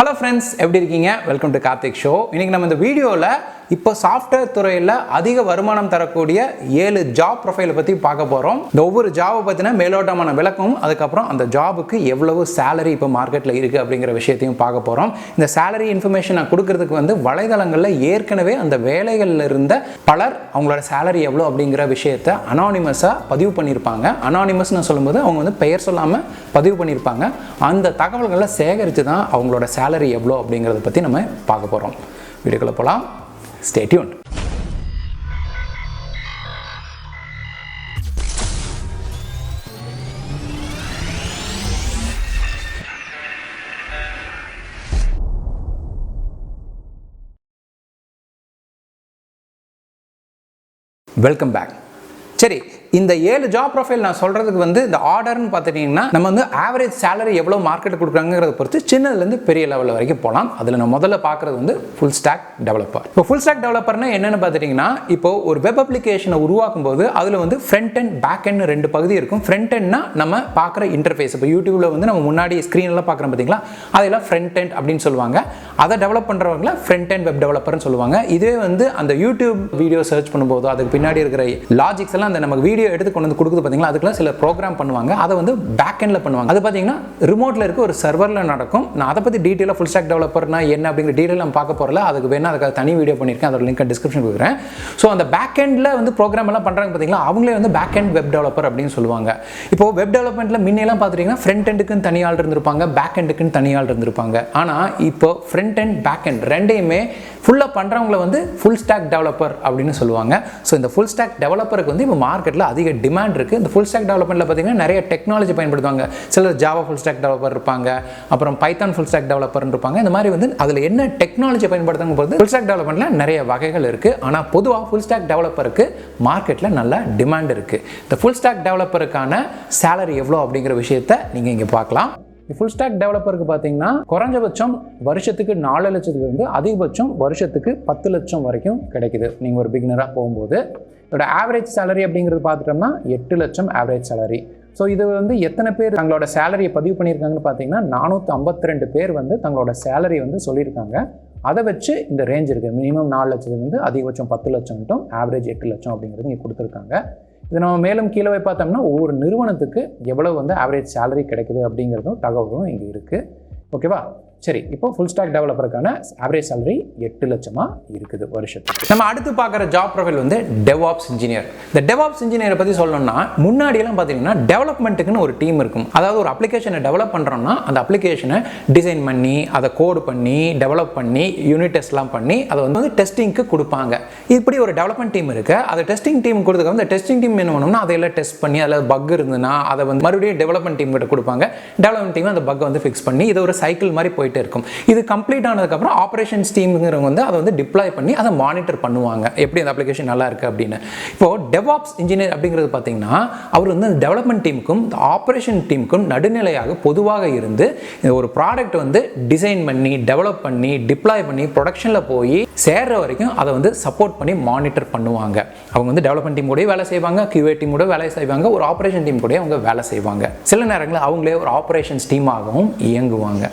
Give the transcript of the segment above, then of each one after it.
Hello friends, எப்படி இருக்கீங்க? Welcome to Karthik show. இன்னைக்கு நம்ம இந்த வீடியோல இப்போ சாஃப்ட்வேர் துறையில் அதிக வருமானம் தரக்கூடிய 7 ஜாப் ப்ரொஃபைலை பற்றி பார்க்க போகிறோம். இந்த ஒவ்வொரு ஜாபை பற்றின மேலோட்டமான விளக்கம், அதுக்கப்புறம் அந்த ஜாபுக்கு எவ்வளவு சேலரி இப்போ மார்க்கெட்டில் இருக்குது அப்படிங்கிற விஷயத்தையும் பார்க்க போகிறோம். இந்த சேலரி இன்ஃபர்மேஷன் நான் கொடுக்கறதுக்கு வலைதளங்களில் ஏற்கனவே அந்த வேலைகளில் இருந்த பலர் அவங்களோட சேலரி எவ்வளோ அப்படிங்கிற விஷயத்தை அனானிமஸாக பதிவு பண்ணியிருப்பாங்க. அனானிமஸ்னு சொல்லும்போது அவங்க பெயர் சொல்லாமல் பதிவு பண்ணியிருப்பாங்க. அந்த தகவல்களை சேகரித்து தான் அவங்களோட சேலரி எவ்வளோ அப்படிங்கிறத பற்றி நம்ம பார்க்க போகிறோம். வீடியோக்குள்ள போகலாம். Stay tuned. Welcome back. சரி, இந்த 7 ஜாப் ப்ரொஃபைல் நான் சொல்கிறதுக்கு இந்த ஆர்டர்னு பார்த்துட்டிங்கன்னா நம்ம ஆவரேஜ் சேலரி எவ்வளோ மார்க்கெட் கொடுக்குறாங்கிறத பொறுத்து சின்னதுலேருந்து பெரிய லெவல் வரைக்கும் போகலாம். அதில் நான் முதல்ல பார்க்குறது ஃபுல் ஸ்டாக் டெவலப்பர். இப்போ ஃபுல் ஸ்டாக் டெவலப்பர்னா என்னென்னு பார்த்துட்டிங்கன்னா, இப்போ ஒரு வெப் அப்ளிகேஷனை உருவாக்கும் போது அதில் ஃப்ரண்ட் அண்ட் பேக் அண்ட் 2 பகுதி இருக்கும். ஃப்ரண்ட் அண்ட்னா நம்ம பார்க்குற இன்டர்ஃபேஸ். இப்போ யூடியூப்பில் நம்ம முன்னாடி ஸ்க்ரீன்லாம் பார்க்குறோம் பார்த்தீங்களா, அதெல்லாம் ஃப்ரண்ட் அண்ட் அப்படின்னு சொல்லுவாங்க. அதை டெவலப் பண்ணுறவங்கள ஃப்ரண்ட் அண்ட் வெப் டெவலப்பர்னு சொல்லுவாங்க. இதுவே அந்த யூடியூப் வீடியோ சர்ச் பண்ணும்போது அதுக்கு பின்னாடி இருக்கிற லாஜிக்ஸ் எல்லாம் அந்த நமக்கு வீடியோ எடுத்து கொண்டு கொடுக்குது பார்த்தீங்களா, அதுக்கெல்லாம் சில ப்ரோக்ராம் பண்ணுவாங்க. அதை பேக் எண்டில் பண்ணுவாங்க. அது பார்த்தீங்கன்னா ரிமோட்டில் இருக்க ஒரு சர்வரில் நடக்கும். நான் அதை பற்றி டீட்டெயிலாக ஃபுல் ஸ்டாக் டெவலப்பர்னா என்ன அப்படிங்கிற டீட்டெயில் நம்ம பார்க்க போகிறல. அதுக்கு வேணா அதுக்கு தனி வீடியோ பண்ணியிருக்கேன். அதோட லிங்க் டிஸ்கிரிப்ஷன் கொடுக்குறேன். ஸோ அந்த பேக் எண்டில் ப்ரோக்ராம் எல்லாம் பண்ணுறாங்க பார்த்தீங்களா, அவங்களே பேக் எண்ட் வெப் டெவலப்பர் அப்படின்னு சொல்லுவாங்க. இப்போ வெப் டெவலப்மெண்ட்டில் முன்னெல்லாம் பார்த்துட்டிங்கன்னா ஃப்ரண்ட் எண்டுக்குன்னு தனி ஆள் இருந்திருப்பாங்க, பேக் எண்டுக்குன்னு தனி ஆள் இருந்திருப்பாங்க. ஆனால் இப்போ ஃப்ரண்ட் அண்ட் பேக் எண்ட் ரெண்டையுமே ஃபுல்லாக பண்ணுறவங்கள ஃபுல் ஸ்டாக் டெவலப்பர் அப்படின்னு சொல்லுவாங்க. ஸோ இந்த ஃபுல் ஸ்டாக் டெவலப்பருக்கு இப்போ மார்க்கெட்டில் அதிக டிமாண்ட் இருக்குது. இந்த ஃபுல் ஸ்டாக் டெவலப்மெண்ட்டில் பார்த்தீங்கன்னா நிறைய டெக்னாலஜி பயன்படுத்துவாங்க. சிலர் ஜாவா ஃபுல் ஸ்டாக் டெவலப்பர் இருப்பாங்க, அப்புறம் பைத்தான் ஃபுல் ஸ்டாக் டெவலப்பர் இருப்பாங்க. இந்த மாதிரி அதில் என்ன டெக்னாலஜி பயன்படுத்துங்க போது ஃபுல் ஸ்டாக் டெவலப்மெண்ட்டில் நிறைய வகைகள் இருக்குது. ஆனால் பொதுவாக ஃபுல் ஸ்டாக் டெவலப்பருக்கு மார்க்கெட்டில் நல்ல டிமாண்ட் இருக்குது. இந்த ஃபுல் ஸ்டாக் டெவலப்பருக்கான சேலரி எவ்வளோ அப்படிங்கிற விஷயத்தை நீங்கள் இங்கே பார்க்கலாம். ஃபுல் ஸ்டாக் டெவலப்பருக்கு பார்த்தீங்கன்னா குறைஞ்சபட்சம் வருஷத்துக்கு 4 லட்சத்துலேருந்து அதிகபட்சம் வருஷத்துக்கு 10 லட்சம் வரைக்கும் கிடைக்குது. நீங்கள் ஒரு பிகினராக போகும்போது இதோட ஆவரேஜ் சேலரி அப்படிங்கிறது பார்த்துட்டோம்னா 8 லட்சம் ஆவரேஜ் சேலரி. ஸோ இது எத்தனை பேர் தங்களோட சேலரியை பதிவு பண்ணியிருக்காங்கன்னு பார்த்தீங்கன்னா 452 பேர் தங்களோட சேலரி சொல்லியிருக்காங்க. அதை வச்சு இந்த ரேஞ்ச் இருக்குது. மினிமம் 4 லட்சத்துலேருந்து அதிகபட்சம் 10 லட்சம் மட்டும் ஆவரேஜ் 8 லட்சம் அப்படிங்கிறது இங்கே கொடுத்துருக்காங்க. இது நம்ம மேலும் கீழே போய் பார்த்தோம்னா ஒவ்வொரு நிறுவனத்துக்கு எவ்வளவு ஆவரேஜ் சேலரி கிடைக்குது அப்படிங்கிறதும் தகவலும் இங்கே இருக்குது. ஓகேவா? சரி, இப்போ ஃபுல் ஸ்டாக் டெவலப்பருக்கான ஆவரேஜ் சேலரி 8 லட்சமா இருக்குது வருஷத்துக்கு. நம்ம அடுத்து பார்க்குற ஜாப் ப்ரொஃபைல் டெவாப்ஸ் இன்ஜினியர். இந்த டெவாப்ஸ் இன்ஜினியரை பற்றி சொல்லணும்னா முன்னாடியெல்லாம் பார்த்தீங்கன்னா டெவலப்மெண்ட்டுக்குன்னு ஒரு டீம் இருக்கும். அதாவது ஒரு அப்ளிகேஷனை டெவலப் பண்ணுறோம்னா அந்த அப்ளிகேஷனை டிசைன் பண்ணி அதை கோடு பண்ணி டெவலப் பண்ணி யூனிட் டெஸ்ட்லாம் பண்ணி அதை டெஸ்டிங்க்கு கொடுப்பாங்க. இப்படி ஒரு டெவலப்மெண்ட் டீம் இருக்குது. அதை டெஸ்டிங் டீம் கொடுத்துக்க அந்த டெஸ்டிங் டீம் என்ன பண்ணணும்னா அதையெல்லாம் டெஸ்ட் பண்ணி அதில் பக் இருந்ததுன்னா அதை மறுபடியும் டெவலப்மெண்ட் டீம் கிட்ட கொடுப்பாங்க. டெவலப்மெண்ட் டீம் அந்த பக்கை ஃபிக்ஸ் பண்ணி இது ஒரு சைக்கிள் மாதிரி போயிட்டு இருக்கும். இது கம்ப்ளீட் ஆனதுக்கப்புறம் ஆபரேஷன்ஸ் டீம்ங்கிறவங்க அதை டிப்ளாய் பண்ணி அதை மானிட்டர் பண்ணுவாங்க, எப்படி அந்த அப்ளிகேஷன் நல்லா இருக்குது அப்படின்னு. இப்போ டெவாப்ஸ் இன்ஜினியர் அப்படிங்கிறது பார்த்தீங்கன்னா அவர் டெவலப்மெண்ட் டீமுக்கும் ஆபரேஷன் டீமுக்கும் நடுநிலையாக பொதுவாக இருந்து ஒரு ப்ராடக்ட் டிசைன் பண்ணி டெவலப் பண்ணி டிப்ளாய் பண்ணி ப்ரொடக்ஷனில் போய் சேர்ற வரைக்கும் அதை சப்போர்ட் பண்ணி மானிட்டர் பண்ணுவாங்க. அவங்க டெவலப்மெண்ட் டீம் கூட வேலை செய்வாங்க, QA டீம் கூட வேலை செய்வாங்க, ஒரு ஆபரேஷன் டீம் கூட அவங்க வேலை செய்வாங்க. சில நேரங்களில் அவங்களே ஒரு ஆபரேஷன்ஸ் டீமாகவும் இயங்குவாங்க.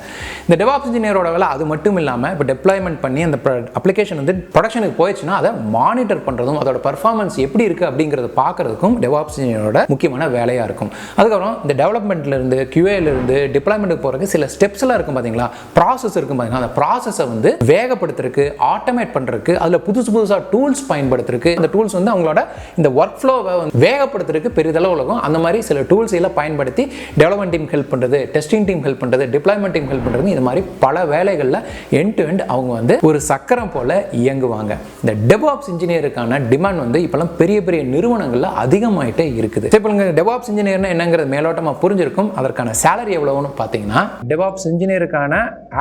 இந்த டெவாப்ஸ் இன்ஜினியரோட வேலை அது மட்டும் இல்லாமல் இப்போ டெப்ளாய்மெண்ட் பண்ணி அந்த அப்ளிகேஷன் ப்ரொடக்ஷனுக்கு போயிடுச்சுன்னா அதை மானிட்டர் பண்ணுறதும் அதோட பர்ஃபார்மன்ஸ் எப்படி இருக்குது அப்படிங்கிறத பார்க்குறதுக்கும் டெவாப்ஸ் இன்ஜினியரோட முக்கியமான வேலையாக இருக்கும். அதுக்கப்புறம் இந்த டெவலப்மெண்ட்லேருந்து QAலேருந்து டிப்ளாய்மெண்ட்டுக்கு போகிறதுக்கு சில ஸ்டெப்ஸ்லாம் இருக்கும் பார்த்தீங்களா, ப்ராசஸ் இருக்கும் பார்த்தீங்கன்னா, அந்த ப்ராசஸை வேகப்படுத்துறதுக்கு ஆட்டோமேட் பண்ணுறதுக்கு அதில் புதுசாக டூல்ஸ் பயன்படுத்துறதுக்கு அந்த டூல்ஸ் அவங்களோட இந்த ஒர்க் ஃப்ளோவை வேகப்படுத்துறதுக்கு பெரிதளவு உலகம். அந்த மாதிரி சில டூல்ஸ் எல்லாம் பயன்படுத்தி டெவலப்மெண்ட் டீம் ஹெல்ப் பண்ணுறது, டெஸ்டிங் டீம் ஹெல்ப் பண்ணுறது, டிப்ளாய்மெண்ட் டீம் ஹெல்ப் பண்ணுறது, இது மாதிரி பல வேலைகளில் எண்ட் டு எண்ட் அவங்க ஒரு சக்கரம் போல இயங்குவாங்க. இந்த டெவாப்ஸ் இன்ஜினியருக்கான டிமாண்ட் இப்பெல்லாம் பெரிய பெரிய நிறுவனங்கள்ல அதிகமாயிட்டே இருக்குது. இப்போ டெவாப்ஸ் இன்ஜினியர்னா என்னங்கிறது மேலோட்டமாக புரிஞ்சிருக்கும். அதற்கான சேலரி எவ்வளவுன்னு பார்த்தீங்கன்னா டெவாப்ஸ் இன்ஜினியருக்கான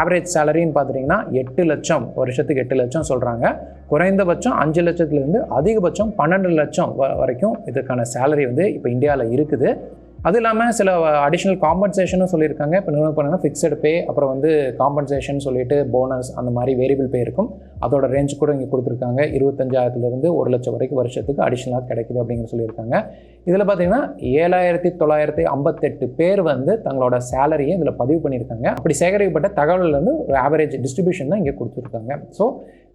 ஆவரேஜ் சேலரின்னு பார்த்துட்டிங்கன்னா 8 லட்சம், வருஷத்துக்கு 8 லட்சம் சொல்கிறாங்க. குறைந்தபட்சம் 5 லட்சத்துலேருந்து அதிகபட்சம் 12 லட்சம் வரைக்கும் இதுக்கான சேலரி இப்போ இந்தியாவில் இருக்குது. அது இல்லாமல் சில அடிஷ்னல் காம்பன்சேஷனும் சொல்லியிருக்காங்க. இப்போ நிறுவனம் பண்ணாங்கன்னா ஃபிக்ஸட் பே, அப்புறம் வந்து காம்பன்சேஷன் சொல்லிட்டு போனஸ் அந்த மாதிரி வேரியபிள் பே இருக்கும். அதோட ரேஞ்ச் கூட இங்கே கொடுத்துருக்காங்க. 25,000 1 லட்சம் வரைக்கும் வருஷத்துக்கு அடிஷ்னலாக கிடைக்குது அப்படிங்கிற சொல்லியிருக்காங்க. இதில் பார்த்தீங்கன்னா 7,958 பேர் வந்து தங்களோட சேலரியை இதில் பதிவு பண்ணியிருக்காங்க. அப்படி சேகரிக்கப்பட்ட தகவல்கள் வந்து ஒரு ஆவரேஜ் டிஸ்ட்ரிபியூஷன் தான் இங்கே கொடுத்துருக்காங்க. ஸோ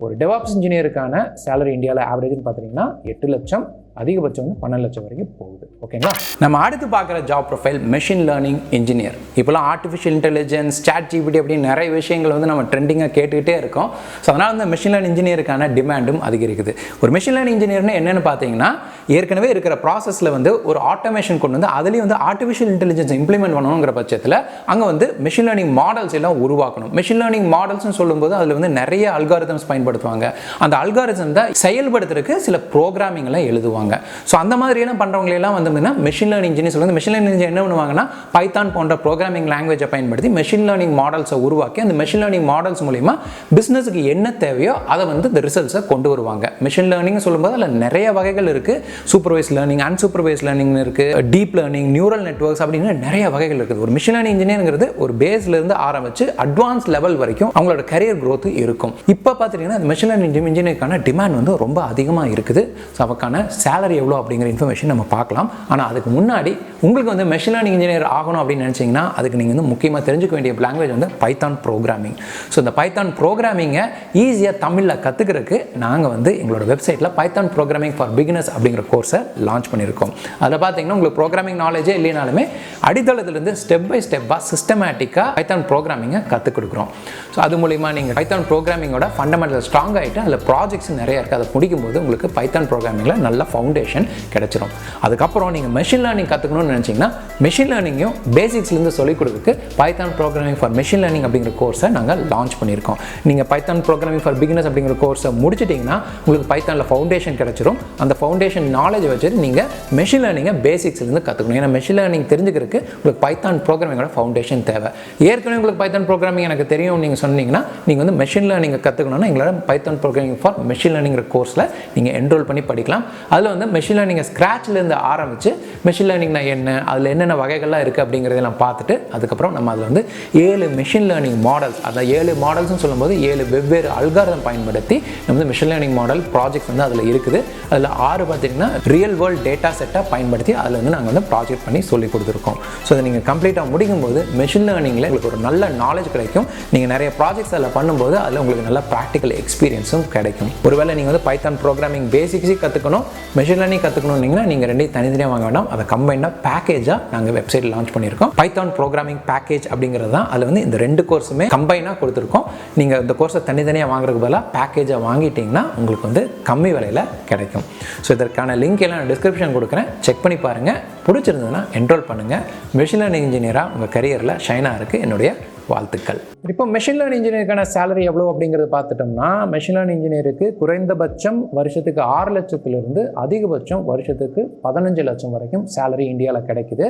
ஒரு டெவாப்ஸ் இன்ஜினியருக்கான சேலரி இந்தியாவில் ஆவரேஜ்னு பார்த்தீங்கன்னா 8 லட்சம், அதிகபட்சம் வந்து 12 லட்சம் வரைக்கும் போகுது. ஓகேங்களா? நம்ம அடுத்து பார்க்குற job profile machine learning engineer. இப்போலாம் ஆர்டிஃபிஷியல் இன்டெலிஜென்ஸ், சாட் ஜிபிடி அப்படின்னு நிறைய விஷயங்கள் வந்து நம்ம ட்ரெண்டிங்காக கேட்டுக்கிட்டே இருக்கோம். ஸோ அதனால் வந்து மெஷின் லேர்னிங் இன்ஜினியருக்கான டிமாண்டும் அதிகரிக்குது. ஒரு மெஷின் லேர்னிங் இன்ஜினியர்னு என்னென்னு பார்த்தீங்கன்னா, ஏற்கனவே இருக்கிற ப்ராசஸில் வந்து ஒரு ஆட்டோமேஷன் கொண்டு வந்து அதுலேயும் வந்து ஆர்டிஃபிஷியல் இன்டெலிஜென்ஸ் இம்ப்ளிமெண்ட் பண்ணணுங்கிற பட்சத்தில் அங்கே வந்து மெஷின் லேர்னிங் மாடல்ஸ் எல்லாம் உருவாக்கணும். மெஷின் லேர்னிங் மாடல்ஸ்னு சொல்லும்போது அதில் வந்து நிறைய அல்காரிதம்ஸ் பயன்படுத்துவாங்க. அந்த அல்காரிதம் தான் செயல்படுத்துறதுக்கு சில ப்ரோக்ராமிங் எல்லாம் எழுதுவாங்க. ஸோ அந்த மாதிரியெல்லாம் பண்ணுறவங்களெல்லாம் வந்து மெஷின் லேர்னிங் இன்ஜினியர் சொல்லுவாங்க. மெஷின் லேர்னிங் இன்ஜினியர் என்ன பண்ணுவாங்கன்னா, பைத்தான் போன்ற ப்ரோக்ராமிங் லாங்குவேஜை பயன்படுத்தி மெஷின் லேர்னிங் மாடல்ஸை உருவாக்கி அந்த மெஷின் லேர்னிங் மாடல்ஸ் மூலிமா பிஸ்னஸுக்கு என்ன தேவையோ அதை வந்து இந்த ரிசல்ட்ஸை கொண்டு வருவாங்க. மெஷின் லேர்னிங் சொல்லும்போது அதில் நிறைய வகைகள் இருக்குது. சூப்பர்வைஸ் லேர்னிங், அன்சூப்பர்வைஸ் லேர்னிங் இருக்குது, டீப் லேர்னிங், நியூரல் நெட்வொர்க்ஸ் அப்படின்னு நிறைய வகைகள் இருக்குது. ஒரு மெஷின் லேர்னிங் இன்ஜினியருங்கிறது ஒரு பேஸ்லேருந்து ஆரம்பித்து அட்வான்ஸ் லெவல் வரைக்கும் அவங்களோட கரியர் க்ரோத் இருக்கும். இப்போ பார்த்தீங்கன்னா இந்த மெஷின் லேர்னிங் இன்ஜினியருக்கான டிமாண்ட் வந்து ரொம்ப அதிகமாக இருக்குது. ஸோ அவக்கான சேலரி எவ்வளோ அப்படிங்கிற இன்ஃபர்மேஷன் நம்ம பார்க்கலாம். ஆனால் அதுக்கு முன்னாடி உங்களுக்கு வந்து மெஷின் லேர்னிங் இன்ஜினியர் ஆகணும் அப்படின்னு நினச்சிங்கன்னா அதுக்கு நீங்கள் வந்து முக்கியமாக தெரிஞ்சுக்க வேண்டிய லாங்குவேஜ் வந்து பைத்தான் ப்ரோக்ராமிங். ஸோ இந்த பைத்தான் ப்ரோக்ராமிங்கை ஈஸியாக தமிழில் கற்றுக்கிறதுக்கு நாங்கள் வந்து எங்களோட வெப்சைட்டில் பைத்தான் ப்ரோக்ராமிங் ஃபார் பிகினர்ஸ் அப்படிங்கிற கோர்ஸை லான்ச் பண்ணியிருக்கோம். அதில் பார்த்தீங்கன்னா உங்களுக்கு ப்ரோக்ராமிங் நாலேஜே இல்லைனாலுமே அடித்தளத்துலேருந்து ஸ்டெப் பை ஸ்டெப்பாக சிஸ்டமேட்டிக்காக பைத்தான் ப்ரோக்ராமிங்கை கற்றுக் கொடுக்குறோம். ஸோ அது மூலிமா நீங்கள் பைத்தான் ப்ரோக்ராமிங்கோட ஃபண்டமெண்டல் ஸ்ட்ராங் ஆகிட்டு அதில் ப்ராஜெக்ட்ஸ் நிறைய இருக்குது. அதை முடிக்கும்போது உங்களுக்கு பைத்தான் ப்ரோக்ராமிங்கில் நல்ல ஃபவுண்டேஷன் கிடைச்சிரும். அதுக்கப்புறம் நீங்கள் மெஷின் லேர்னிங் கற்றுக்கணும்னு நினச்சிங்கன்னா மெஷின் லேர்னிங்கையும் பேசிக்ஸ்லேருந்து சொல்லிக் கொடுக்குறதுக்கு Python programming for machine learning அப்படிங்கிற கோர்ஸை நாங்கள் லான்ச் பண்ணியிருக்கோம். நீங்கள் பைத்தான் ப்ரோக்ராமிங் ஃபார் பிகினர்ஸ் அப்படிங்கிற கோர்ஸை முடிச்சிட்டிங்கன்னா உங்களுக்கு பைத்தானில் ஃபவுண்டேஷன் கிடைச்சிரும். அந்த ஃபவுண்டேஷன் நாலேஜ் வச்சுட்டு நீங்கள் மெஷின் லேர்னிங்கை பேசிக்ஸ்லேருந்து கற்றுக்கணும். ஏன்னா மெஷின் லேர்னிங் தெரிஞ்சுக்கிறதுக்கு உங்களுக்கு பைத்தான் ப்ரோக்ராமிங்கோட ஃபவுண்டேஷன் தேவை. ஏற்கனவே உங்களுக்கு பைத்தான் ப்ரோக்ராமிங் எனக்கு தெரியும் நீங்கள் சொன்னீங்கன்னா நீங்கள் வந்து மெஷின் லேர்னிங்கை கற்றுக்கணும்னா எங்களோட பைத்தான் ப்ரோக்ராமிங் ஃபார் மெஷின் லேர்னிங்கிற கோர்ஸில் நீங்கள் என்ரோல் பண்ணி படிக்கலாம். அதில் வந்து மெஷின் லேர்னிங்கை ஸ்க்ராட்ச்லேருந்து ஆரம்பித்து மெஷின் லேர்னிங்னா என்ன, அதில் என்னென்ன வகைகள்லாம் இருக்குது அப்படிங்கிறதெல்லாம் பார்த்துட்டு அதுக்கப்புறம் நம்ம அதில் வந்து 7 மெஷின் லேர்னிங் மாடல்ஸ், அந்த 7 மாடல்ஸ்னு சொல்லும்போது 7 வெவ்வேறு அல்காரிதம் பயன்படுத்தி நம்ம வந்து மெஷின் லேர்னிங் மாடல் ப்ராஜெக்ட்ஸ் வந்து அதில் இருக்குது. அதில் 6 பார்த்தீங்கன்னா ரியல் வேர்ல்டு டேட்டா செட்டாக பயன்படுத்தி அதில் வந்து நாங்கள் வந்து ப்ராஜெக்ட் பண்ணி சொல்லி கொடுத்துருக்கோம். ஸோ அதை நீங்கள் கம்ப்ளீட்டாக முடிக்கும்போது மெஷின் லேர்னிங்கில் உங்களுக்கு ஒரு நல்ல நாலேஜ் கிடைக்கும். நீங்கள் நிறைய ப்ராஜெக்ட்ஸ் அதில் பண்ணும்போது அதில் உங்களுக்கு நல்ல ப்ராக்டிக்கல் எக்ஸ்பீரியன்ஸும் கிடைக்கும். ஒருவேளை நீங்கள் வந்து பைத்தான் ப்ரோக்ராமிங் பேசிக்ஸே கற்றுக்கணும், மெஷின் லேர்னிங் கற்றுக்கணும்னீங்கன்னா நீங்கள் ரெண்டையும் தனித்தனியாக வாங்க வேண்டாம். அதை கம்பைண்டாக பேக்கேஜாக நாங்கள் வெப்சைட்டில் லான்ச் பண்ணியிருக்கோம். பைத்தான் ப்ரோக்ராமிங் பேக்கேஜ் அப்படிங்கிறது தான். அதில் வந்து இந்த 2 கோர்ஸுமே கம்பைனாக கொடுத்துருக்கோம். நீங்கள் இந்த கோர்ஸை தனித்தனியாக வாங்குறதுக்கு பதிலாக பேக்கேஜாக வாங்கிட்டீங்கன்னா உங்களுக்கு வந்து கம்மி விலையில் கிடைக்கும். ஸோ இதற்கான லிங்க் எல்லாம் நான் டிஸ்கிரிப்ஷன் கொடுக்குறேன், செக் பண்ணி பாருங்கள். பிடிச்சிருந்ததுன்னா என்ரோல் பண்ணுங்கள். மெஷின் லேர்னிங் இன்ஜினியராக உங்கள் கரியரில் ஷைனாக இருக்குது என்னுடைய வாழ்த்துக்கள். இப்போ மெஷின் லேர்னிங் இன்ஜினியருக்கான சேலரி எவ்வளோ அப்படிங்கிறத பார்த்துட்டோம்னா, மெஷின் லேர்னிங் இன்ஜினியருக்கு குறைந்தபட்சம் வருஷத்துக்கு 6 லட்சத்திலிருந்து அதிகபட்சம் வருஷத்துக்கு 15 லட்சம் வரைக்கும் சேலரி இந்தியாவில் கிடைக்குது.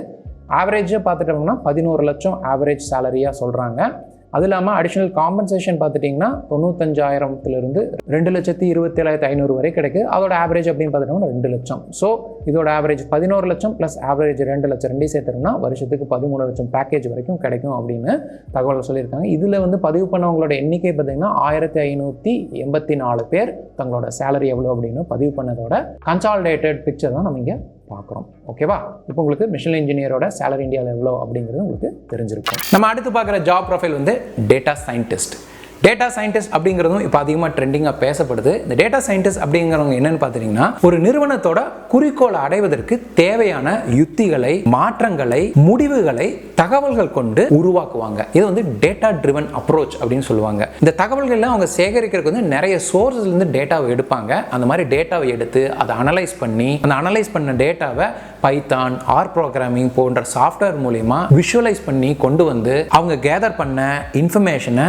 ஆவரேஜாக பார்த்துட்டோம்னா 11 லட்சம் ஆவரேஜ் சேலரியாக சொல்கிறாங்க. அது இல்லாமல் அடிஷ்னல் காம்பன்சேஷன் பார்த்துட்டிங்கன்னா 95,000 2,27,500 வரை கிடைக்குது. அதோட ஆவரேஜ் அப்படின்னு பார்த்துட்டோம்னா 2 லட்சம். ஸோ இதோட ஆவரேஜ் 11 லட்சம் ப்ளஸ் ஆவரேஜ் 2 லட்சம் ரெண்டையும் சேர்த்துட்டோம்னா வருஷத்துக்கு 13 லட்சம் பேக்கேஜ் வரைக்கும் கிடைக்கும் அப்படின்னு தகவல் சொல்லியிருக்காங்க. இதில் வந்து பதிவு பண்ணவங்களோட எண்ணிக்கை பார்த்தீங்கன்னா 1584 பேர் தங்களோட சேலரி எவ்வளோ அப்படின்னு பதிவு பண்ணதோட கன்சாலிடேட்டட் பிக்சர் தான் நம்ம இங்கே பார்க்குறோம். ஓகேவா? இப்போ உங்களுக்கு மெஷின் இன்ஜினியரோட சேலரி இந்தியாவில் எவ்வளோ அப்படிங்கிறது உங்களுக்கு தெரிஞ்சிருக்கும். நம்ம அடுத்து பார்க்குற ஜாப் ப்ரொஃபைல் வந்து டேட்டா சயின்டிஸ்ட். டேட்டா சயின்டிஸ்ட் அப்படிங்கிறதும் இப்போ அதிகமாக ட்ரெண்டிங்காக பேசப்படுது. இந்த டேட்டா சயின்டிஸ்ட் அப்படிங்கிறவங்க என்னன்னு பார்த்தீங்கன்னா, ஒரு நிறுவனத்தோட குறிக்கோளை அடைவதற்கு தேவையான யுத்திகளை, மாற்றங்களை, முடிவுகளை தகவல்கள் கொண்டு உருவாக்குவாங்க. இது வந்து டேட்டா ட்ரிவன் அப்ரோச் அப்படின்னு சொல்லுவாங்க. இந்த தகவல்கள்லாம் அவங்க சேகரிக்கிறதுக்கு வந்து நிறைய சோர்ஸ்லேருந்து டேட்டாவை எடுப்பாங்க. அந்த மாதிரி டேட்டாவை எடுத்து அதை அனலைஸ் பண்ணி அந்த அனலைஸ் பண்ண டேட்டாவை பைத்தான், ஆர் ப்ரோக்ராமிங் போன்ற சாஃப்ட்வேர் மூலிமா விஷுவலைஸ் பண்ணி கொண்டு வந்து அவங்க கேதர் பண்ண இன்ஃபர்மேஷனை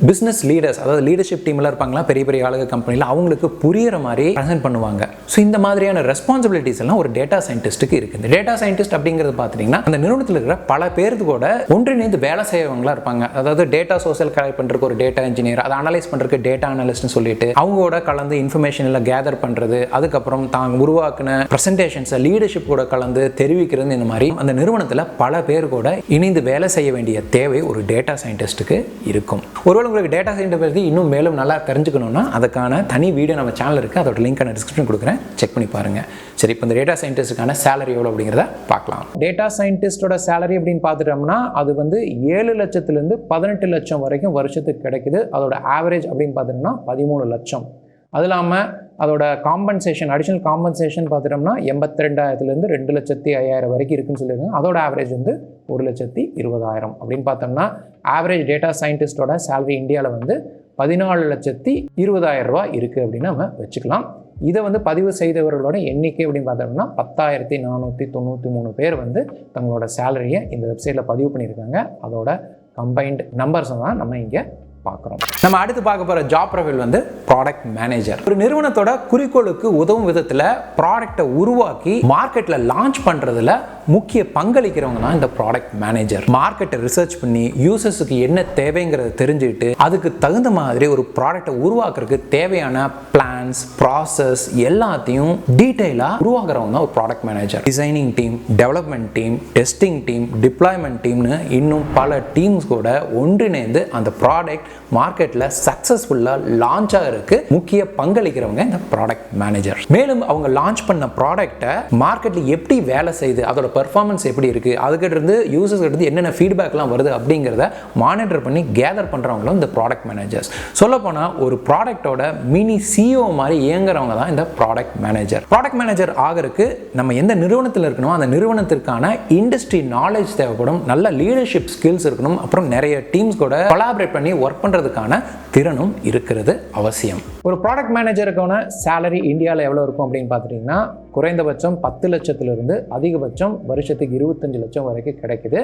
பிஸ்னஸ் லீடர்ஸ், அதாவது லீடர்ஷிப் டீம்ல இருப்பாங்களா பெரிய பெரிய ஆளுக கம்பெனியில், அவங்களுக்கு புரியுற மாதிரி ப்ரெசென்ட் பண்ணுவாங்க. ஸோ இந்த மாதிரியான ரெஸ்பான்சிபிலிட்டி ரெஸ்பான்சிபிலிட்டிஸ் எல்லாம் ஒரு டேட்டா சயின்டிஸ்ட்டுக்கு இருக்குது. இந்த டேட்டா சயின்டிஸ்ட் அப்படிங்கிறது பார்த்தீங்கன்னா அந்த நிறுவனத்தில் இருக்கிற பல பேருக்கு கூட ஒன்றிணைந்து வேலை செய்யவங்களா இருப்பாங்க. அதாவது டேட்டா சோசியல் கலெக்ட் பண்ணுறதுக்கு ஒரு டேட்டா இன்ஜினியர், அதை அனலைஸ் பண்ணுறதுக்கு டேட்டா அனலிஸ்ட்னு சொல்லிட்டு அவங்களோட கலந்து இன்ஃபர்மேஷன் எல்லாம் கேதர் பண்ணுறது, அதுக்கப்புறம் தாங்க உருவாக்குன ப்ரெசன்டேஷன்ஸை லீடர்ஷிப் கூட கலந்து தெரிவிக்கிறது, இந்த மாதிரி அந்த நிறுவனத்தில் பல பேர் கூட இணைந்து வேலை செய்ய வேண்டிய தேவை ஒரு டேட்டா சயின்டிஸ்ட்டுக்கு இருக்கும். ஒருவேளை உங்களுக்கு டேட்டா சயின்டிஸ்ட் பற்றி இன்னும் மேலும் நல்லா தெரிஞ்சுக்கணும்னா அதுக்கான தனி வீடியோ நம்ம சேனல் இருக்குது, அதோட லிங்க் நான் டிஸ்கிரிப்ஷன் கொடுக்குறேன், செக் பண்ணி பாருங்கள். சரி, இப்போ இந்த டேட்டா சயின்டிஸ்ட்டுக்கான சேலரி எவ்வளோ அப்படிங்கிறத பார்க்கலாம். டேட்டா சயின்டிஸ்டோட சேலரி அப்படின்னு பார்த்துட்டோம்னா அது வந்து 7 லட்சத்துலேருந்து 18 லட்சம் வரைக்கும் வருஷத்துக்கு கிடைக்குது. அதோட ஆவரேஜ் அப்படின்னு பார்த்துட்டோம்னா 13 லட்சம். அது இல்லாமல் அதோட காம்பன்சேஷன், அடிஷனல் காம்பன்சேஷன் பார்த்துட்டோம்னா 82,000லேருந்து 2,05,000 வரைக்கும் இருக்குன்னு சொல்லியிருக்காங்க. அதோட ஆவரேஜ் வந்து 1,20,000 அப்படின்னு பார்த்தோம்னா ஆவரேஜ் டேட்டா சயின்டிஸ்டோட சேலரி இந்தியாவில் வந்து 14,20,000 ரூபா இருக்குது அப்படின்னு நம்ம வச்சுக்கலாம். இதை வந்து பதிவு செய்தவர்களோட எண்ணிக்கை அப்படின்னு பார்த்தோம்னா 10,493 பேர் வந்து தங்களோட சேலரியை இந்த வெப்சைட்டில் பதிவு பண்ணியிருக்காங்க. அதோட கம்பைன்டு நம்பர்ஸை தான் நம்ம இங்கே பார்க்குறோம். நம்ம அடுத்து பார்க்க போகிற ஜாப் ப்ரொஃபைல் வந்து ப்ராடக்ட் மேனேஜர். ஒரு நிறுவனத்தோட குறிக்கோளுக்கு உதவும் விதத்தில் ப்ராடக்டை உருவாக்கி மார்க்கெட்டில் லான்ச் பண்ணுறதுல முக்கிய பங்களிக்கிறவங்க தான் இந்த ப்ராடக்ட் மேனேஜர். மார்க்கெட்டை ரிசர்ச் பண்ணி யூசர்ஸுக்கு என்ன தேவைங்கிறத தெரிஞ்சுக்கிட்டு அதுக்கு தகுந்த மாதிரி ஒரு ப்ராடக்டை உருவாக்குறதுக்கு தேவையான பிளான்ஸ், ப்ராசஸ் எல்லாத்தையும் டீட்டெயிலாக உருவாக்குறவங்க தான் ஒரு product manager. Designing team, development team, testing team, deployment டீம்னு இன்னும் பல டீம்ஸ் கூட ஒன்றிணைந்து அந்த ப்ராடக்ட் மார்க்கெட்டில் சக்ஸஸ்ஃபுல்லாக லான்ச் ஆகிறதுக்கு முக்கிய பங்களிக்கிறவங்க இந்த ப்ராடக்ட் மேனேஜர். மேலும் அவங்க லான்ச் பண்ண ப்ராடக்ட்டை மார்க்கெட்டில் எப்படி வேலை செய்யுது, அதோட பெர்ஃபார்மன்ஸ் எப்படி இருக்குது, அதுக்கிட்ட இருந்து யூசர்ஸ் இருந்து என்னென்ன ஃபீட்பேக்லாம் வருது அப்படிங்கிறத மானிட்டர் பண்ணி கேதர் பண்ணுறவங்களும் இந்த ப்ராடக்ட் மேனேஜர்ஸ். சொல்லப்போனால் ஒரு ப்ராடக்டோட மினி சிஓ மாதிரி இயங்குறவங்க தான் இந்த ப்ராடக்ட் மேனேஜர். ப்ராடக்ட் மேனேஜர் ஆகிறதுக்கு நம்ம எந்த நிறுவனத்தில் இருக்கணும், அந்த நிறுவனத்திற்கான இண்டஸ்ட்ரி நாலேஜ் தேவைப்படும், நல்ல லீடர்ஷிப் ஸ்கில்ஸ் இருக்கணும், அப்புறம் நிறைய டீம்ஸ் கூட கொலாபரேட் பண்ணி ஒர்க் பண்ணுறதுக்கான திறனும் இருக்கிறது அவசியம். ஒரு ப்ராடக்ட் மேனேஜருக்கான சேலரி இந்தியாவில் எவ்வளோ இருக்கும் அப்படின்னு பார்த்துட்டிங்கன்னா குறைந்தபட்சம் 10 லட்சத்திலிருந்து அதிகபட்சம் வருஷத்துக்கு 25 லட்சம் வரைக்கும் கிடைக்குது.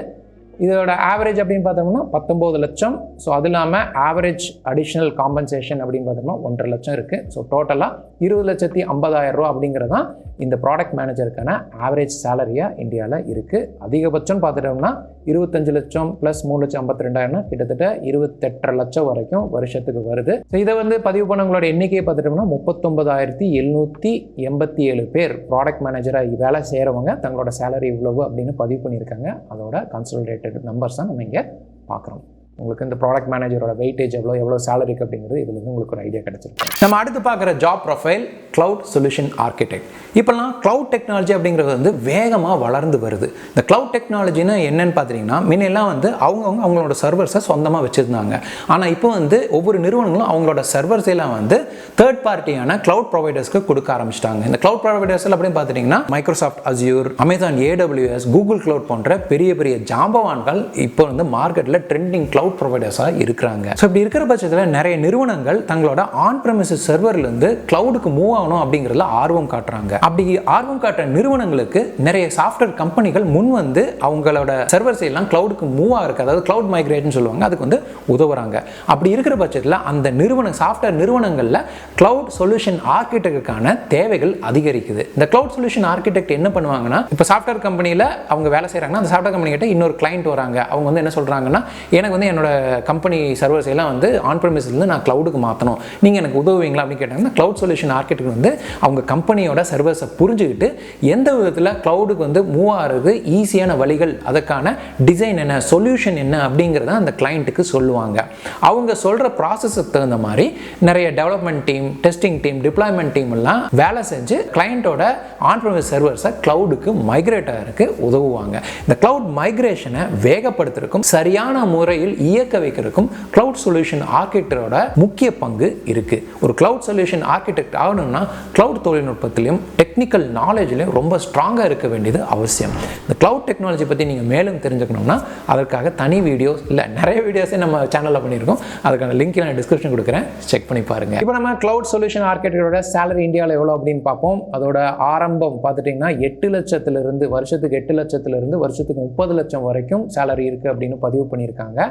இதோட ஆவரேஜ் அப்படின்னு பார்த்தோம்னா 19 லட்சம். ஸோ அது இல்லாமல் ஆவரேஜ் அடிஷ்னல் காம்பன்சேஷன் அப்படின்னு பார்த்தோம்னா 1.5 லட்சம் இருக்குது. ஸோ டோட்டலாக 20,50,000 ரூபா அப்படிங்கிறது தான் இந்த ப்ராடக்ட் மேனேஜருக்கான ஆவரேஜ் சேலரியாக இந்தியாவில் இருக்குது. அதிகபட்சம் பார்த்துட்டோம்னா 25 லட்சம் ப்ளஸ் 3,52,000 கிட்டத்தட்ட 28.5 லட்சம் வரைக்கும் வருஷத்துக்கு வருது. ஸோ இதை வந்து பதிவு பண்ணவங்களோட எண்ணிக்கையை பார்த்துட்டோம்னா 39,787 பேர் ப்ராடக்ட் மேனேஜராக வேலை செய்கிறவங்க தங்களோட சேலரி இவ்வளவு அப்படின்னு பதிவு பண்ணியிருக்காங்க. அதோட கன்சல்டேட் நம்பர்ஸ் தான் நம்ம இங்கே பார்க்குறோம். உங்களுக்கு இந்த ப்ராடக்ட் மேனேஜரோட வெயிட்டேஜ் எவ்வளோ சேலரிக்கு அப்படிங்கிறது இதுலேருந்து உங்களுக்கு ஒரு ஐடியா கிடைச்சிருக்கு. நம்ம அடுத்து பார்க்குற job profile cloud solution architect. இப்போல்லாம் கிளவுட் டெக்னாலஜி அப்படிங்கிறது வந்து வேகமாக வளர்ந்து வருது. இந்த கிளவுட் டெக்னாலஜின்னு என்னன்னு பார்த்தீங்கன்னா முன்னெல்லாம் வந்து அவங்களோட சர்வர்ஸை சொந்தமாக வச்சுருந்தாங்க. ஆனால் இப்போ வந்து ஒவ்வொரு நிறுவனங்களும் அவங்களோட சர்வர்ஸ் எல்லாம் வந்து தேர்ட் பார்ட்டியான கிளவுட் ப்ரொவைடர்ஸ்க்கு கொடுக்க ஆரம்பிச்சிட்டாங்க. இந்த கிளவுட் ப்ரொவைடர்ஸ் அப்படின்னு பார்த்தீங்கன்னா Microsoft Azure, Amazon AWS, Google cloud போன்ற பெரிய பெரிய ஜாம்பவான்கள் இப்போ வந்து மார்க்கெட்டில் ட்ரெண்டிங் கிளவுட் ப்ரொவைடர்ஸாக இருக்கிறாங்க. ஸோ இப்படி இருக்கிற பட்சத்தில் நிறைய நிறுவனங்கள் தங்களோட ஆன் பிரமிசஸ் சர்வர்லேருந்து கிளவுடுக்கு மூவ் ஆகணும் அப்படிங்கிறதுல ஆர்வம் காட்டுறாங்க. அப்படி ஆர்வம் காட்டுற நிறுவனங்களுக்கு நிறைய சாஃப்ட்வேர் கம்பெனிகள் முன் வந்து அவங்களோட சர்வர்ஸ் எல்லாம் கிளவுடுக்கு மூவ் ஆகிறதுக்கு, அதாவது கிளவுட் மைக்ரேஷன் சொல்லுவாங்க, அதுக்கு வந்து உதவுறாங்க. அப்படி இருக்கிற பட்சத்தில் அந்த சாஃப்ட்வேர் நிறுவனங்களில் கிளவுட் சொல்யூஷன் ஆர்கிடெக்டுக்கான தேவைகள் அதிகரிக்குது. இந்த கிளவுட் சொல்யூஷன் ஆர்கிடெக்ட் என்ன பண்ணுவாங்கன்னா, இப்போ சாஃப்ட்வேர் கம்பெனியில் அவங்க வேலை செய்கிறாங்கன்னா அந்த சாஃப்ட்வேர் கம்பெனி கிட்ட இன்னொரு கிளைண்ட் வராங்க. அவங்க வந்து என்ன சொல்கிறாங்கன்னா, எனக்கு வந்து என்னோட கம்பெனி சர்வர்ஸ் எல்லாம் வந்து ஆன் பிரமிஸ்லேருந்து நான் கிளவுடுக்கு மாற்றணும், நீங்கள் எனக்கு உதவுவீங்களா அப்படின்னு கேட்டாங்கன்னா கிளவுட் சொல்யூஷன் ஆர்கிடெக்ட் வந்து அவங்க கம்பெனியோட சர்வர்ஸை புரிஞ்சுக்கிட்டு எந்த விதத்தில் கிளவுடுக்கு வந்து மூவ் ஆகிறது ஈஸியான வழிகள், அதற்கான டிசைன் என்ன, சொல்யூஷன் என்ன அப்படிங்கிறத அந்த கிளைண்ட்டுக்கு சொல்லுவாங்க. அவங்க சொல்கிற ப்ராசஸுக்கு தகுந்த மாதிரி நிறைய development team, testing team, deployment team எல்லாம் வேலை செஞ்சு கிளைண்ட்டோட ஆன் பிரமிஸ் சர்வர்ஸை கிளவுடுக்கு மைக்ரேட் ஆகிறதுக்கு உதவுவாங்க. இந்த கிளவுட் மைக்ரேஷனை வேகப்படுத்துறதுக்கும் சரியான முறையில் இயக்க வைக்கிறதுக்கும் கிளவுட் சொல்யூஷன் ஆர்கிடெக்டரோட முக்கிய பங்கு இருக்கு. ஒரு கிளவுட் சொல்யூஷன் ஆர்கிடெக்ட் ஆகணும்னா கிளவுட் தொழில்நுட்பத்திலையும் டெக்னிக்கல் நாலேஜ்லையும் ரொம்ப ஸ்ட்ராங்காக இருக்க வேண்டியது அவசியம். இந்த கிளவுட் டெக்னாலஜி பற்றி நீங்கள் மேலும் தெரிஞ்சுக்கணும்னா அதற்காக தனி வீடியோஸ் இல்லை நிறைய வீடியோஸே நம்ம சேனலில் பண்ணியிருக்கோம். அதுக்கான லிங்க் நான் டிஸ்கிரிப்ஷன் கொடுக்குறேன், செக் பண்ணி பாருங்கள். இப்போ நம்ம கிளவுட் சொல்யூஷன் ஆர்கிடெக்டரோட சேலரி இந்தியாவில் எவ்வளோ அப்படின்னு பார்ப்போம். அதோட ஆரம்பம் பார்த்துட்டிங்கன்னா 8 லட்சத்திலிருந்து வருஷத்துக்கு 8 லட்சத்திலிருந்து வருஷத்துக்கு 30 லட்சம் வரைக்கும் சேலரி இருக்குது அப்படின்னு பதிவு பண்ணியிருக்காங்க.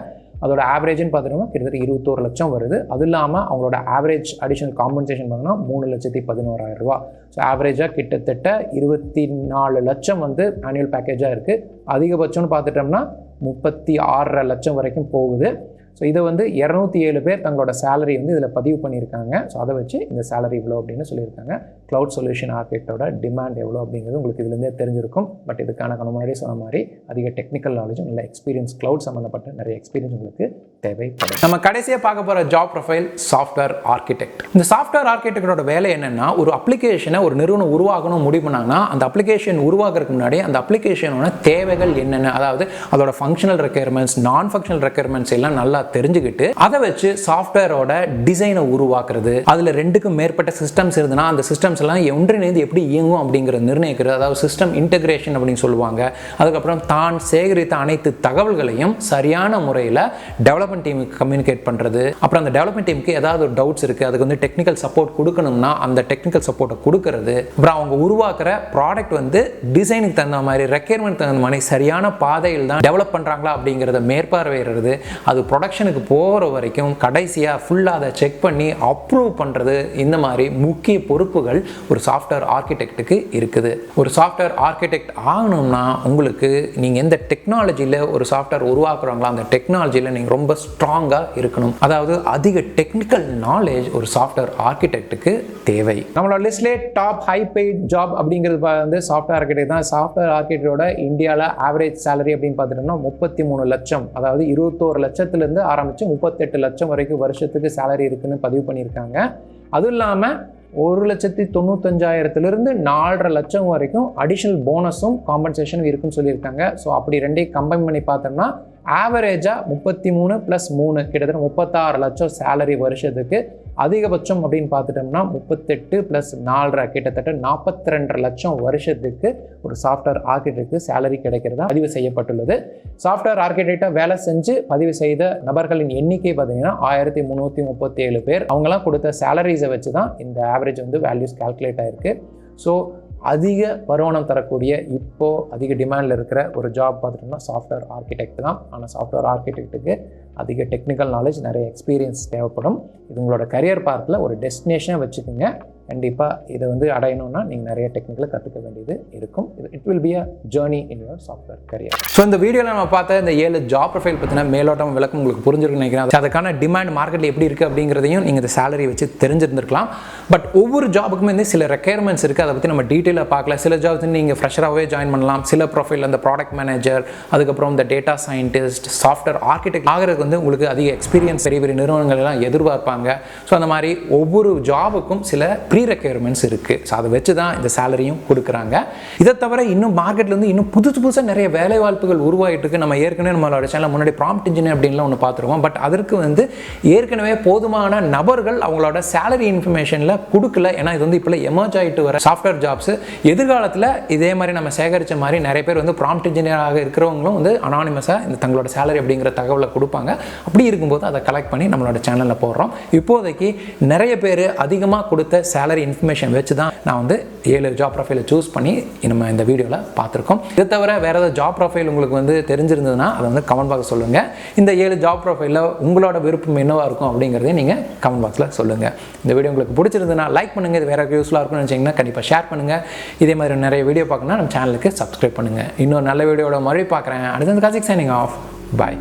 அதோட ஆவரேஜ்னு பார்த்துட்டோம்னா கிட்டத்தட்ட 21 லட்சம் வருது. அது இல்லாமல் அவங்களோட ஆவரேஜ் அடிஷனல் காம்பன்சேஷன் பார்த்தோம்னா 3,11,000 ரூபா. ஸோ ஆவரேஜாக கிட்டத்தட்ட 24 லட்சம் வந்து ஆனுவல் பேக்கேஜாக இருக்குது. அதிகபட்சம்னு பார்த்துட்டோம்னா 36.5 லட்சம் வரைக்கும் போகுது. ஸோ இதை வந்து 207 பேர் தங்களோட சேலரி வந்து இதில் பதிவு பண்ணியிருக்காங்க. ஸோ அதை வச்சு இந்த சேலரி இவ்வளோ அப்படின்னு சொல்லியிருக்காங்க. க்ளவுட் சொல்யூஷன் ஆர்கிடெக்டோட டிமாண்ட் எவ்வளோ அப்படிங்கிறது உங்களுக்கு இதுலேருந்தே தெரிஞ்சிருக்கும். பட் இதுக்கான முன்னாடியே சொன்ன மாதிரி அதிக டெக்னிக்கல் நாலேஜும் நல்ல எக்ஸ்பீரியன்ஸ், க்ளவுட் சம்மந்தப்பட்ட நிறைய எக்ஸ்பீரியன்ஸ் உங்களுக்கு தேவைப்படும். நம்ம கடைசியாக பார்க்க போகிற ஜாப் ப்ரொஃபைல் சாஃப்ட்வேர் ஆர்கிடெக்ட். இந்த சாஃப்ட்வேர் ஆர்கிடெக்டோட வேலை என்னென்னா, ஒரு அப்ளிகேஷனை ஒரு நிறுவனம் உருவாக்கணும் முடிவு பண்ணாங்கன்னா அந்த அப்ளிகேஷன் உருவாக்குறதுக்கு முன்னாடி அந்த அப்ளிகேஷனோட தேவைகள் என்னென்ன, அதாவது அதோட ஃபங்க்ஷனல் ரெக்யர்மெண்ட்ஸ், நான் ஃபங்க்ஷனல் ரெக்யர்மெண்ட்ஸ் எல்லாம் நல்லா தெரிஞ்சுக்கிட்டு அதை வச்சு சாஃப்ட்வேரோட டிசைனை உருவாக்குறது, அதுல 2க்கும் மேற்பட்ட சிஸ்டம்ஸ் இருந்ததுன்னா அந்த சிஸ்டம்ஸ் எல்லாம் ஒன்றிணைந்து எப்படி இயங்கும் அப்படிங்கிறது நிர்ணயிக்கிறது, அதாவது சிஸ்டம் இன்டெகிரேஷன் அப்படின்னு சொல்லுவாங்க. அதுக்கப்புறம் தான் சேகரித்த அனைத்து தகவல்களையும் சரியான முறையில் டெவலப்மெண்ட் டீமுக்கு கம்யூனிகேட் பண்றது. அப்புறம் அந்த டெவலப்மெண்ட் டீமுக்கு ஏதாவது ஒரு டவுட்ஸ் இருக்கு, அதுக்கு வந்து டெக்னிக்கல் சப்போர்ட் கொடுக்கணும்னா அந்த டெக்னிக்கல் சப்போர்ட்டை கொடுக்கறது. அப்புறம் அவங்க உருவாக்குற ப்ராடக்ட் வந்து டிசைனுக்கு தகுந்த மாதிரி, ரெக்யர்மெண்ட் தகுந்த மாதிரி சரியான பாதையில் தான் டெவலப் பண்றாங்களா அப்படிங்கிறத மேற்பார்வையிடுறது. அது ப்ரொடக்ஷனுக்கு போகிற வரைக்கும் கடைசியாக ஃபுல்லாக அதை செக் பண்ணி அப்ரூவ் பண்ணுறது. இந்த மாதிரி முக்கிய பொறுப்புகள் ஒரு சாஃப்ட்வேர் ஆர்கிடெக்ட்டுக்கு இருக்குது. ஒரு சாஃப்ட்வேர் ஆர்கிடெக்ட் ஆகணும்னா உங்களுக்கு நீங்கள் எந்த டெக்னாலஜியில் ஒரு சாஃப்ட்வேர் உருவாக்குறாங்களோ அந்த டெக்னாலஜியில் நீங்கள் ரொம்ப ஸ்ட்ராங்காக இருக்கணும். அதாவது அதிக டெக்னிக்கல் நாலேஜ் ஒரு சாஃப்ட்வேர் ஆர்கிடெக்ட்டுக்கு தேவை. நம்மளோட லிஸ்ட்லேயே டாப் ஹை பெய்ட் ஜாப் அப்படிங்கிறது வந்து சாஃப்ட்வேர் ஆர்கிடெக்ட் தான். சாஃப்ட்வேர் ஆர்கிடெக்டோட இந்தியாவில் ஆவரேஜ் சேலரி அப்படின்னு பார்த்துட்டோம்னா 33 லட்சம், அதாவது 21 லட்சத்திலிருந்து ஆரம்பித்து 38 லட்சம் வரைக்கும் வருஷத்துக்கு சேலரி இருக்குன்னு பதிவு பண்ணியிருக்காங்க. அதுவும் இல்லாமல் 1,95,000 4.5 லட்சம் வரைக்கும் அடிஷனல் போனஸும் காம்பன்சேஷனும் இருக்குன்னு சொல்லியிருக்காங்க. ஸோ அப்படி ரெண்டையும் கம்பைன் பண்ணி பார்த்தோம்னா ஆவரேஜாக 33 + 3 கிட்டத்தட்ட 36 லட்சம் சேலரி வருஷத்துக்கு. அதிகபட்சம் அப்படின்னு பார்த்துட்டோம்னா 38 + 4.5 கிட்டத்தட்ட 42 லட்சம் வருஷத்துக்கு ஒரு சாஃப்ட்வேர் ஆர்கிடெக்ட் சேலரி கிடைக்கிறதா பதிவு செய்யப்பட்டுள்ளது. சாஃப்ட்வேர் ஆர்கிடெக்டாக வேலை செஞ்சு பதிவு செய்த நபர்களின் எண்ணிக்கை பார்த்தீங்கன்னா 1337 பேர். அவங்களாம் கொடுத்த சேலரிஸை வச்சு தான் இந்த ஆவரேஜ் வந்து வேல்யூஸ் கால்குலேட் ஆயிருக்கு. ஸோ அதிக வருமானம் தரக்கூடிய இப்போது அதிக டிமாண்டில் இருக்கிற ஒரு ஜாப் பார்த்துட்டோம்னா சாஃப்ட்வேர் ஆர்கிடெக்ட் தான். ஆனால் சாஃப்ட்வேர் ஆர்கிடெக்ட்டுக்கு அதிக டெக்னிக்கல் நாலேஜ், நிறைய எக்ஸ்பீரியன்ஸ் தேவைப்படும். இது உங்களோட கரியர் பார்ட்டில் ஒரு டெஸ்டினேஷனை வச்சுக்கோங்க. கண்டிப்பாக இதை வந்து அடையணும்னா நீங்கள் நிறைய டெக்னிக்கலை கற்றுக்க வேண்டியது இருக்கும். It will be a journey in your software career. So இந்த வீடியோவில் நம்ம பார்த்த இந்த 7 ஜாப் ப்ரொஃபைல் பற்றின மேலோட்டம் விளக்கம் உங்களுக்கு புரிஞ்சிருக்குன்னு நினைக்கிறேன். அதுக்கான டிமாண்ட் மார்க்கெட்டில் எப்படி இருக்குது அப்படிங்கிறதையும் நீங்கள் இந்த சேலரி வச்சு தெரிஞ்சிருந்திருக்கலாம். பட் ஒவ்வொரு ஜாபுக்குமே வந்து சில ரெக்யர்மெண்ட்ஸ் இருக்குது. அதை பற்றி நம்ம டீட்டெயிலாக பார்க்கல. சில ஜாப்ஸ் நீங்கள் ஃப்ரெஷராகவே ஜாயின் பண்ணலாம். சில ப்ரொஃபைல் அந்த ப்ராடக்ட் மேனேஜர், அதுக்கப்புறம் இந்த டேட்டா சயின்டிஸ்ட், சாஃப்ட்வேர் ஆர்கிடெக்ட் ஆகிறதுக்கு வந்து உங்களுக்கு அதிக எக்ஸ்பீரியன்ஸ் பெரிய பெரிய நிறுவனங்கள் எல்லாம் எதிர்பார்ப்பாங்க. ஸோ அந்த மாதிரி ஒவ்வொரு ஜாபுக்கும் சில ப்ரீ ரெக்யர்மெண்ட்ஸ் இருக்குது. ஸோ அதை வச்சு தான் இந்த சேலரியும் கொடுக்குறாங்க. இதை தவிர இன்னும் மார்க்கெட்லேருந்து இன்னும் புதுசாக நிறைய வேலை வாய்ப்புகள் உருவாகிட்டு இருக்கு. நம்ம ஏற்கனவே நம்மளோட சேனல் முன்னாடி ப்ராம்ப்ட் இன்ஜினியர் அப்படின்லாம் ஒன்று பார்த்துருவோம். பட் அதற்கு வந்து ஏற்கனவே போதுமான நபர்கள் அவங்களோட சேலரி இன்ஃபர்மேஷனில் கொடுக்கல. ஏன்னா இது வந்து இப்போ எமர்ஜ் ஆகிட்டு வர சாஃப்ட்வேர் ஜாப்ஸ். எதிர்காலத்தில் இதே மாதிரி நம்ம சேகரித்த மாதிரி நிறைய பேர் வந்து ப்ராம்ப்ட் இன்ஜினியராக இருக்கிறவங்களும் வந்து அனானிமஸாக இந்த தங்களோட சேலரி அப்படிங்கிற தகவலை கொடுப்பாங்க. அப்படி இருக்கும்போது அதை கலெக்ட் பண்ணி நம்மளோட சேனலில் போடுறோம். இப்போதைக்கு நிறைய பேர் அதிகமாக கொடுத்த சேலரி இன்ஃபர்மேஷன் வச்சு தான் நான் வந்து 7 ஜாப் ப்ரொஃபைலை சூஸ் பண்ணி நம்ம இந்த வீடியோவில் பார்த்துருக்கோம். இதை தவிர வேறு ஏதாவது ஜாப் ப்ரொஃபைல் உங்களுக்கு வந்து தெரிஞ்சிருந்ததுன்னா அதை வந்து கமெண்ட் பாக்ஸ் சொல்லுங்கள். இந்த 7 ஜாப் ப்ரொஃபைலில் உங்களோட விருப்பம் என்னவாக இருக்கும் அப்படிங்கிறதையும் நீங்கள் கமெண்ட் பாக்ஸில் சொல்லுங்கள். இந்த வீடியோ உங்களுக்கு பிடிச்சிருந்ததுன்னா லைக் பண்ணுங்கள். இது வேறு யூஸ்ஃபுல்லாக இருக்கும்னு நினச்சிங்கன்னா கண்டிப்பாக ஷேர் பண்ணுங்கள். இதே மாதிரி நிறைய வீடியோ பார்க்கணும்னா நம்ம சேனலுக்கு சப்ஸ்கிரைப் பண்ணுங்கள். இன்னொரு நல்ல வீடியோட மறுபடியும் பார்க்குறேன். அடுத்தது கார்த்திக் சைனிங் ஆஃப். பாய்.